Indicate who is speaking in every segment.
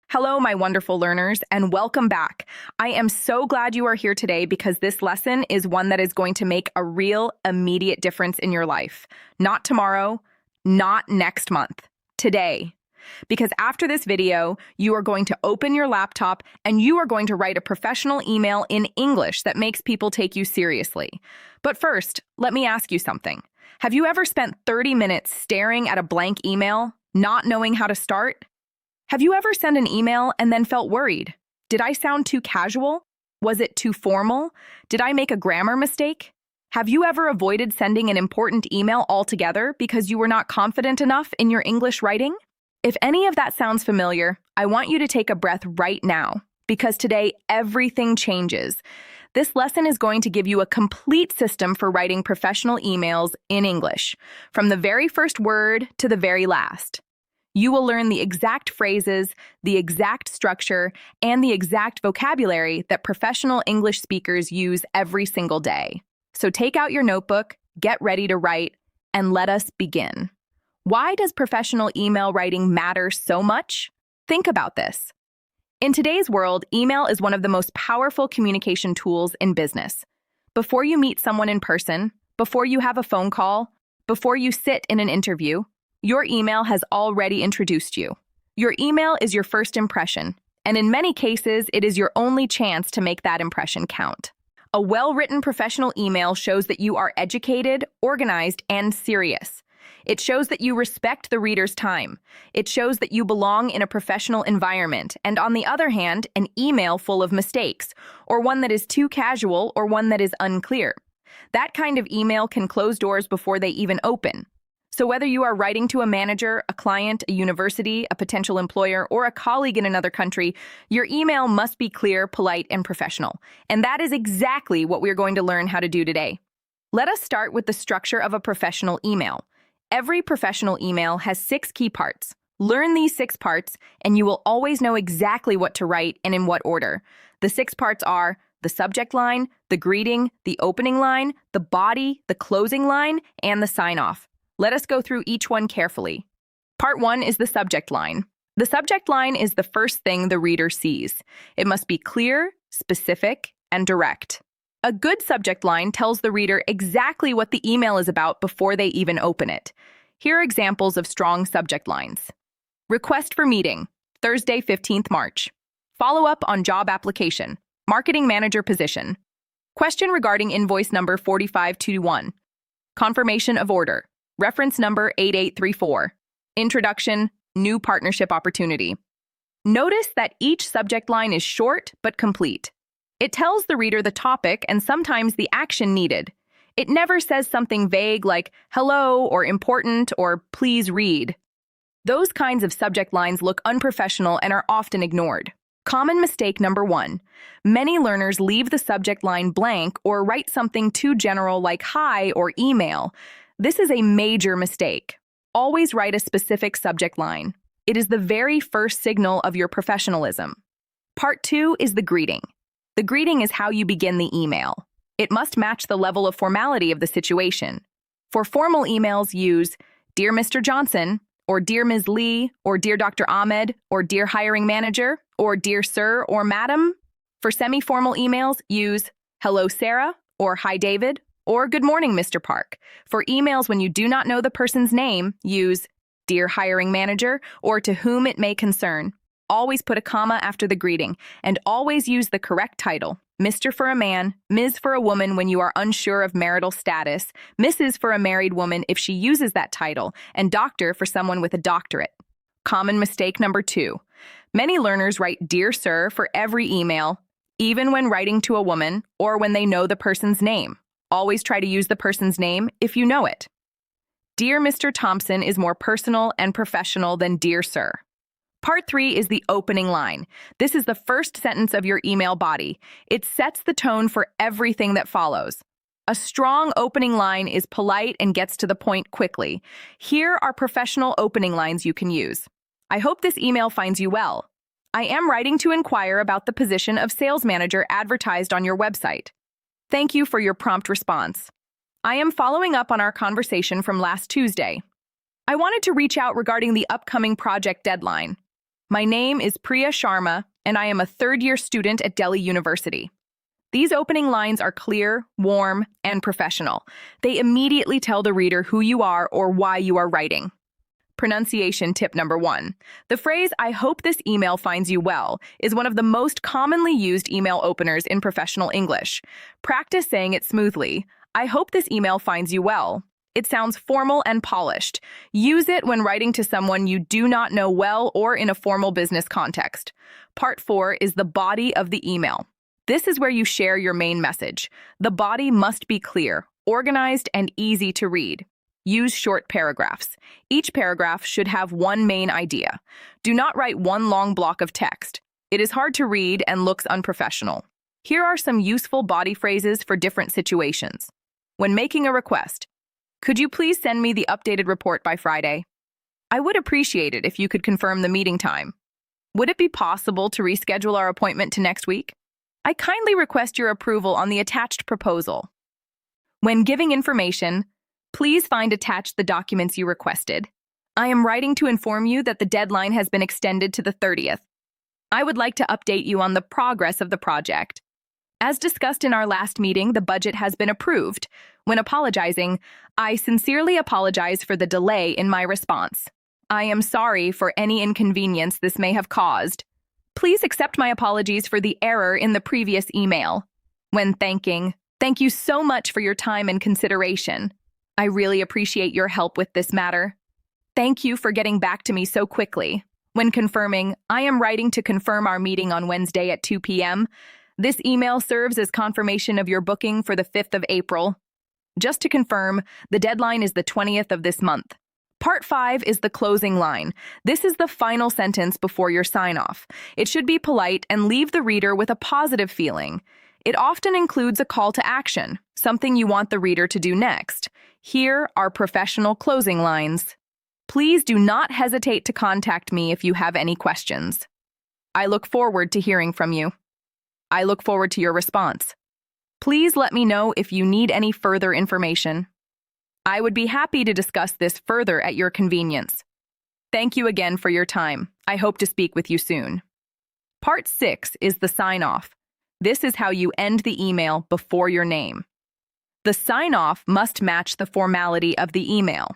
Speaker 1: Hello, my wonderful learners, and welcome back. I am so glad you are here today because this lesson is one that is going to make a real immediate difference in your life. Not tomorrow, not next month, today. Because after this video, you are going to open your laptop and you are going to write a professional email in English that makes people take you seriously. But first, let me ask you something. Have you ever spent 30 minutes staring at a blank email, not knowing how to start? Have you ever sent an email and then felt worried? Did I sound too casual? Was it too formal? Did I make a grammar mistake? Have you ever avoided sending an important email altogether because you were not confident enough in your English writing? If any of that sounds familiar, I want you to take a breath right now, because today everything changes. This lesson is going to give you a complete system for writing professional emails in English, from the very first word to the very last. You will learn the exact phrases, the exact structure, and the exact vocabulary that professional English speakers use every single day. So take out your notebook, get ready to write, and let us begin. Why does professional email writing matter so much? Think about this. In today's world, email is one of the most powerful communication tools in business. Before you meet someone in person, before you have a phone call, before you sit in an interview, your email has already introduced you. Your email is your first impression, and in many cases, it is your only chance to make that impression count. A well-written professional email shows that you are educated, organized, and serious. It shows that you respect the reader's time. It shows that you belong in a professional environment, and on the other hand, an email full of mistakes, or one that is too casual or one that is unclear. That kind of email can close doors before they even open. So whether you are writing to a manager, a client, a university, a potential employer, or a colleague in another country, your email must be clear, polite, and professional. And that is exactly what we're going to learn how to do today. Let us start with the structure of a professional email. Every professional email has 6 key parts. Learn these 6 parts, and you will always know exactly what to write and in what order. The 6 parts are the subject line, the greeting, the opening line, the body, the closing line, and the sign-off. Let us go through each one carefully. Part 1 is the subject line. The subject line is the first thing the reader sees. It must be clear, specific, and direct. A good subject line tells the reader exactly what the email is about before they even open it. Here are examples of strong subject lines. Request for meeting, Thursday, 15th March. Follow up on job application, marketing manager position. Question regarding invoice number 4521. Confirmation of order. Reference number 8834. Introduction, new partnership opportunity. Notice that each subject line is short but complete. It tells the reader the topic and sometimes the action needed. It never says something vague like hello or important or please read. Those kinds of subject lines look unprofessional and are often ignored. Common mistake number 1. Many learners leave the subject line blank or write something too general like hi or email. This is a major mistake. Always write a specific subject line. It is the very first signal of your professionalism. Part 2 is the greeting. The greeting is how you begin the email. It must match the level of formality of the situation. For formal emails, use Dear Mr. Johnson, or Dear Ms. Lee, or Dear Dr. Ahmed, or Dear Hiring Manager, or Dear Sir or Madam. For semi-formal emails, use Hello Sarah, or Hi David, or Good morning, Mr. Park. For emails when you do not know the person's name, use Dear Hiring Manager or To whom it may concern. Always put a comma after the greeting, and always use the correct title. Mr. for a man, Ms. for a woman when you are unsure of marital status, Mrs. for a married woman if she uses that title, and Doctor for someone with a doctorate. Common mistake number 2. Many learners write Dear Sir for every email, even when writing to a woman or when they know the person's name. Always try to use the person's name if you know it. Dear Mr. Thompson is more personal and professional than Dear Sir. Part 3 is the opening line. This is the first sentence of your email body. It sets the tone for everything that follows. A strong opening line is polite and gets to the point quickly. Here are professional opening lines you can use. I hope this email finds you well. I am writing to inquire about the position of sales manager advertised on your website. Thank you for your prompt response. I am following up on our conversation from last Tuesday. I wanted to reach out regarding the upcoming project deadline. My name is Priya Sharma, and I am a third-year student at Delhi University. These opening lines are clear, warm, and professional. They immediately tell the reader who you are or why you are writing. Pronunciation tip number 1. The phrase, "I hope this email finds you well," is one of the most commonly used email openers in professional English. Practice saying it smoothly. "I hope this email finds you well." It sounds formal and polished. Use it when writing to someone you do not know well or in a formal business context. Part 4 is the body of the email. This is where you share your main message. The body must be clear, organized, and easy to read. Use short paragraphs. Each paragraph should have one main idea. Do not write one long block of text. It is hard to read and looks unprofessional. Here are some useful body phrases for different situations. When making a request, "Could you please send me the updated report by Friday?" "I would appreciate it if you could confirm the meeting time." "Would it be possible to reschedule our appointment to next week?" "I kindly request your approval on the attached proposal." When giving information, please find attached the documents you requested. "I am writing to inform you that the deadline has been extended to the 30th. I would like to update you on the progress of the project. As discussed in our last meeting, the budget has been approved." When apologizing, "I sincerely apologize for the delay in my response. I am sorry for any inconvenience this may have caused. Please accept my apologies for the error in the previous email." When thanking, "Thank you so much for your time and consideration. I really appreciate your help with this matter. Thank you for getting back to me so quickly." When confirming, "I am writing to confirm our meeting on Wednesday at 2 p.m. This email serves as confirmation of your booking for the 5th of April. Just to confirm, the deadline is the 20th of this month." Part 5 is the closing line. This is the final sentence before your sign-off. It should be polite and leave the reader with a positive feeling. It often includes a call to action, something you want the reader to do next. Here are professional closing lines. Please do not hesitate to contact me if you have any questions. I look forward to hearing from you. I look forward to your response. Please let me know if you need any further information. I would be happy to discuss this further at your convenience. Thank you again for your time. I hope to speak with you soon. Part 6 is the sign-off. This is how you end the email before your name. The sign-off must match the formality of the email.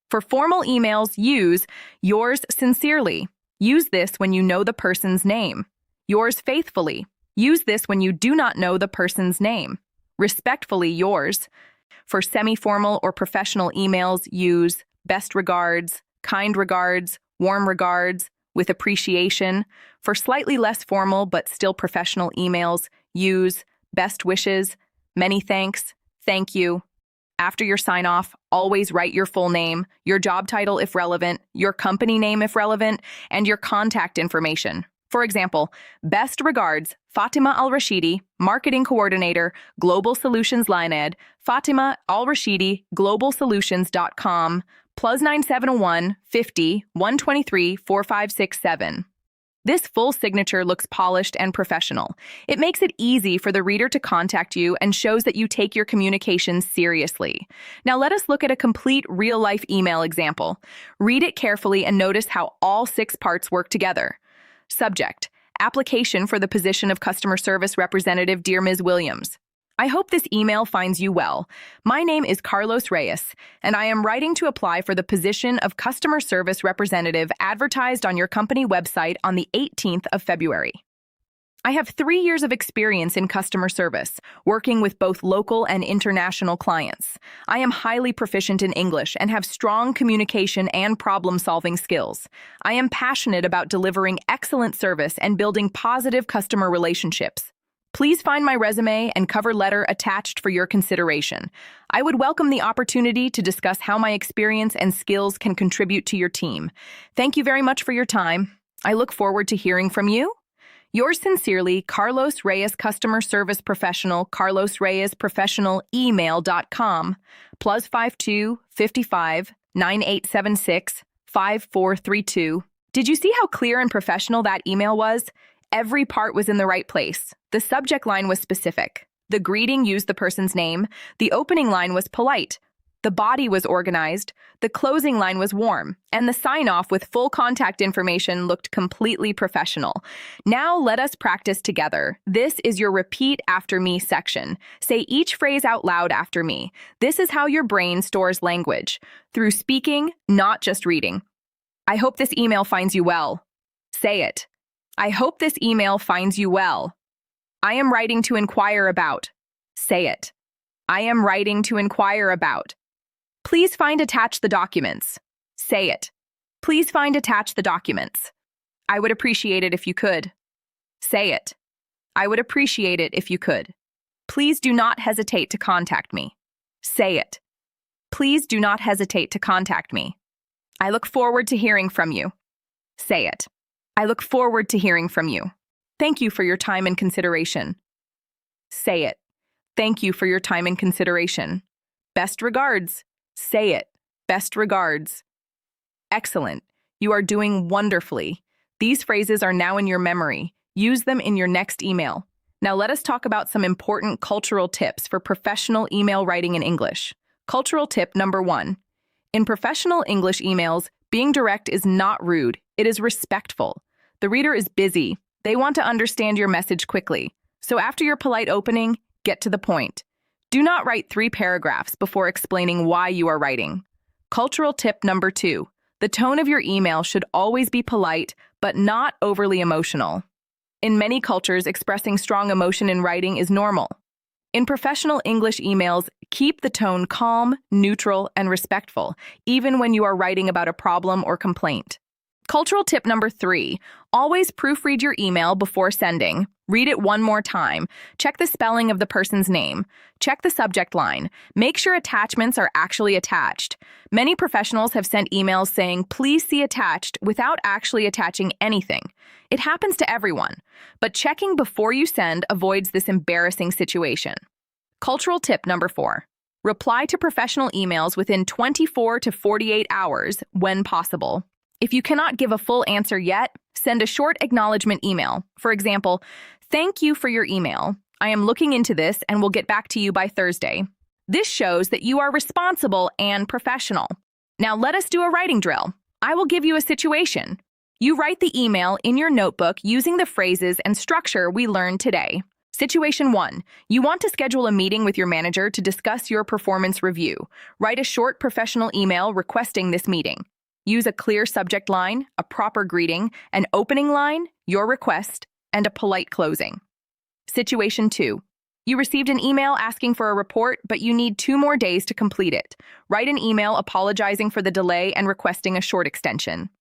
Speaker 1: For formal emails, use "Yours sincerely." Use this when you know the person's name. "Yours faithfully." Use this when you do not know the person's name. "Respectfully yours." For semi-formal or professional emails, use "Best regards," "Kind regards," "Warm regards," "With appreciation." For slightly less formal but still professional emails, use "Best wishes," "Many thanks," "Thank you." After your sign-off, always write your full name, your job title if relevant, your company name if relevant, and your contact information. For example, "Best regards, Fatima Al-Rashidi, Marketing Coordinator, Global Solutions Linead, Fatima Al-Rashidi, globalsolutions.com, +971 50 123 4567. This full signature looks polished and professional. It makes it easy for the reader to contact you and shows that you take your communications seriously. Now let us look at a complete real-life email example. Read it carefully and notice how all 6 parts work together. Subject: Application for the position of Customer Service Representative. Dear Ms. Williams, I hope this email finds you well. My name is Carlos Reyes, and I am writing to apply for the position of Customer Service Representative advertised on your company website on the 18th of February. I have 3 years of experience in customer service, working with both local and international clients. I am highly proficient in English and have strong communication and problem-solving skills. I am passionate about delivering excellent service and building positive customer relationships. Please find my resume and cover letter attached for your consideration. I would welcome the opportunity to discuss how my experience and skills can contribute to your team. Thank you very much for your time. I look forward to hearing from you. Yours sincerely, Carlos Reyes, Customer Service Professional, Carlos Reyes Professional, email.com, +52 55 9876 5432. Did you see how clear and professional that email was? Every part was in the right place. The subject line was specific. The greeting used the person's name. The opening line was polite. The body was organized, the closing line was warm, and the sign-off with full contact information looked completely professional. Now let us practice together. This is your repeat after me section. Say each phrase out loud after me. This is how your brain stores language, through speaking, not just reading. I hope this email finds you well. Say it. I hope this email finds you well. I am writing to inquire about. Say it. I am writing to inquire about. Please find attached the documents. Say it. Please find attached the documents. I would appreciate it if you could. Say it. I would appreciate it if you could. Please do not hesitate to contact me. Say it. Please do not hesitate to contact me. I look forward to hearing from you. Say it. I look forward to hearing from you. Thank you for your time and consideration. Say it. Thank you for your time and consideration. Best regards. Say it. Best regards. Excellent. You are doing wonderfully. These phrases are now in your memory. Use them in your next email. Now let us talk about some important cultural tips for professional email writing in English. Cultural tip number 1. In professional English emails, being direct is not rude. It is respectful. The reader is busy. They want to understand your message quickly. So after your polite opening, get to the point. Do not write 3 paragraphs before explaining why you are writing. Cultural tip number 2. The tone of your email should always be polite, but not overly emotional. In many cultures, expressing strong emotion in writing is normal. In professional English emails, keep the tone calm, neutral, and respectful, even when you are writing about a problem or complaint. Cultural tip number 3. Always proofread your email before sending. Read it one more time. Check the spelling of the person's name. Check the subject line. Make sure attachments are actually attached. Many professionals have sent emails saying, "Please see attached," without actually attaching anything. It happens to everyone, but checking before you send avoids this embarrassing situation. Cultural tip number 4. Reply to professional emails within 24 to 48 hours when possible. If you cannot give a full answer yet, send a short acknowledgement email. For example, "Thank you for your email. I am looking into this and will get back to you by Thursday." This shows that you are responsible and professional. Now let us do a writing drill. I will give you a situation. You write the email in your notebook using the phrases and structure we learned today. Situation 1. You want to schedule a meeting with your manager to discuss your performance review. Write a short professional email requesting this meeting. Use a clear subject line, a proper greeting, an opening line, your request, and a polite closing. Situation 2. You received an email asking for a report, but you need 2 more days to complete it. Write an email apologizing for the delay and requesting a short extension.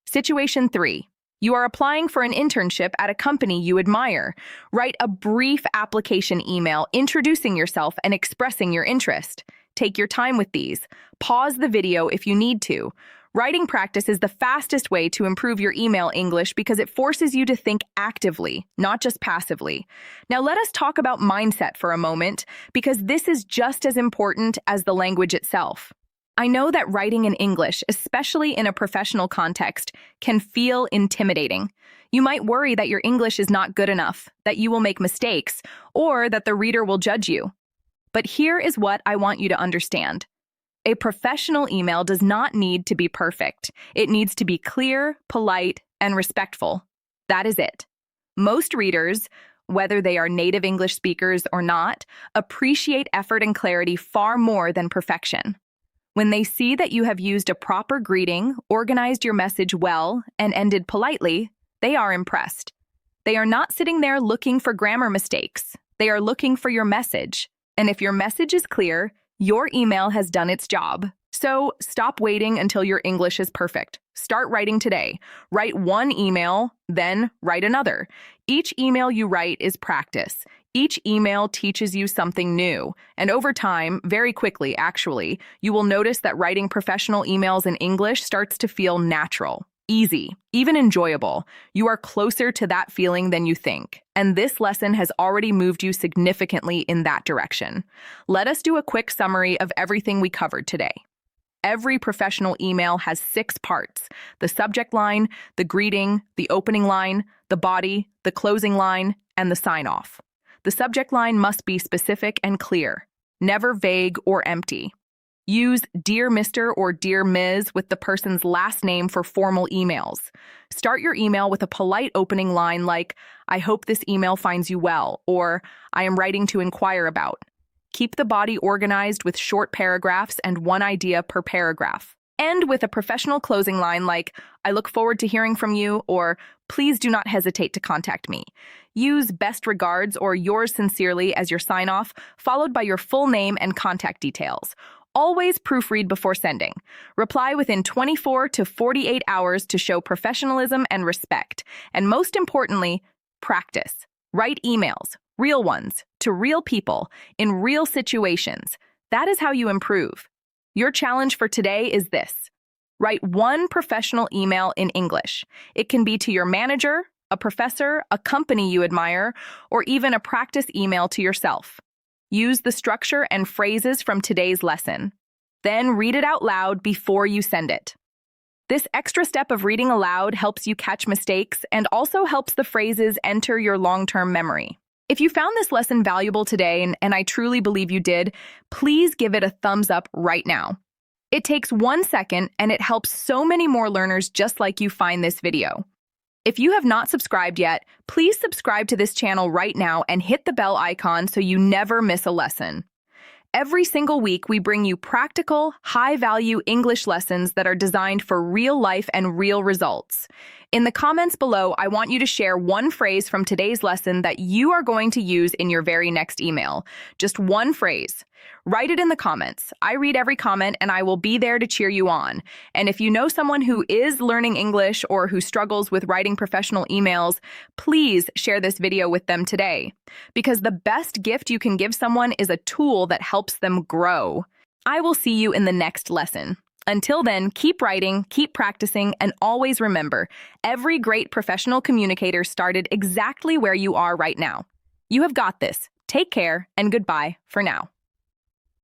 Speaker 1: Situation 3. You are applying for an internship at a company you admire. Write a brief application email introducing yourself and expressing your interest. Take your time with these. Pause the video if you need to. Writing practice is the fastest way to improve your email English because it forces you to think actively, not just passively. Now let us talk about mindset for a moment, because this is just as important as the language itself. I know that writing in English, especially in a professional context, can feel intimidating. You might worry that your English is not good enough, that you will make mistakes, or that the reader will judge you. But here is what I want you to understand. A professional email does not need to be perfect. It needs to be clear, polite, and respectful. That is it. Most readers, whether they are native English speakers or not, appreciate effort and clarity far more than perfection. When they see that you have used a proper greeting, organized your message well, and ended politely, they are impressed. They are not sitting there looking for grammar mistakes. They are looking for your message. And if your message is clear, your email has done its job. So stop waiting until your English is perfect. Start writing today. Write one email, then write another. Each email you write is practice. Each email teaches you something new. And over time, very quickly actually, you will notice that writing professional emails in English starts to feel natural, easy, even enjoyable. You are closer to that feeling than you think. And this lesson has already moved you significantly in that direction. Let us do a quick summary of everything we covered today. Every professional email has 6 parts: the subject line, the greeting, the opening line, the body, the closing line, and the sign-off. The subject line must be specific and clear, never vague or empty. Use Dear Mr. or Dear Ms. with the person's last name for formal emails. Start your email with a polite opening line like, "I hope this email finds you well," or "I am writing to inquire about." Keep the body organized with short paragraphs and one idea per paragraph. End with a professional closing line like, "I look forward to hearing from you," or "Please do not hesitate to contact me." Use "best regards" or "yours sincerely" as your sign-off, followed by your full name and contact details. Always proofread before sending. Reply within 24 to 48 hours to show professionalism and respect. And most importantly, practice. Write emails, real ones, to real people, in real situations. That is how you improve. Your challenge for today is this. Write one professional email in English. It can be to your manager, a professor, a company you admire, or even a practice email to yourself. Use the structure and phrases from today's lesson. Then read it out loud before you send it. This extra step of reading aloud helps you catch mistakes and also helps the phrases enter your long-term memory. If you found this lesson valuable today, and I truly believe you did, please give it a thumbs up right now. It takes 1 second and it helps so many more learners just like you find this video. If you have not subscribed yet, please subscribe to this channel right now and hit the bell icon so you never miss a lesson. Every single week, we bring you practical, high-value English lessons that are designed for real life and real results. In the comments below, I want you to share one phrase from today's lesson that you are going to use in your very next email. Just one phrase. Write it in the comments. I read every comment and I will be there to cheer you on. And if you know someone who is learning English or who struggles with writing professional emails, please share this video with them today. Because the best gift you can give someone is a tool that helps them grow. I will see you in the next lesson. Until then, keep writing, keep practicing, and always remember, every great professional communicator started exactly where you are right now. You have got this. Take care and goodbye for now.